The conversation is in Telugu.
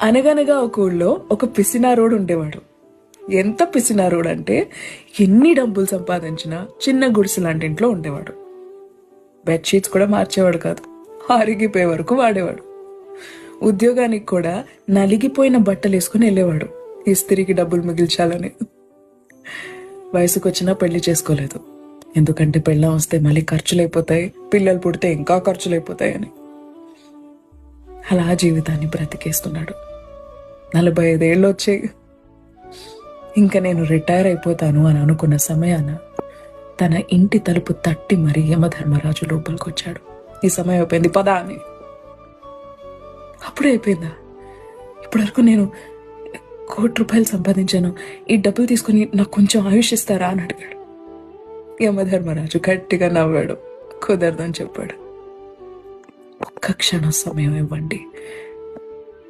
అనగనగా ఒక ఊళ్ళో ఒక పిసినారోడు ఉండేవాడు. ఎంత పిసినారోడు అంటే ఎన్ని డబ్బులు సంపాదించినా చిన్న గుడిసె లాంటి ఇంట్లో ఉండేవాడు. బెడ్షీట్స్ కూడా మార్చేవాడు కాదు, అరిగిపోయే వరకు వాడేవాడు. ఉద్యోగానికి కూడా నలిగిపోయిన బట్టలు వేసుకుని వెళ్ళేవాడు, ఇస్త్రీకి డబ్బులు మిగిల్చాలని. వయసుకు వచ్చినా పెళ్లి చేసుకోలేదు, ఎందుకంటే పెళ్ళం వస్తే మళ్ళీ ఖర్చులు అయిపోతాయి, పిల్లలు పుడితే ఇంకా ఖర్చులు అయిపోతాయని. అలా జీవితాన్ని బ్రతికేస్తున్నాడు. 45 ఏళ్ళు వచ్చాయి. ఇంకా నేను రిటైర్ అయిపోతాను అని అనుకున్న సమయాన తన ఇంటి తలుపు తట్టి మరీ యమధర్మరాజు లోపలికి వచ్చాడు. ఈ సమయం అయిపోయింది, పదా అని. అప్పుడే అయిపోయిందా? ఇప్పటివరకు నేను ₹1,00,00,000 సంపాదించాను, ఈ డబ్బులు తీసుకుని నాకు కొంచెం ఆయుష్ ఇస్తారా అని అడిగాడు. యమధర్మరాజు గట్టిగా నవ్వాడు, కుదరదని చెప్పాడు. ఒక్క క్షణం సమయం ఇవ్వండి,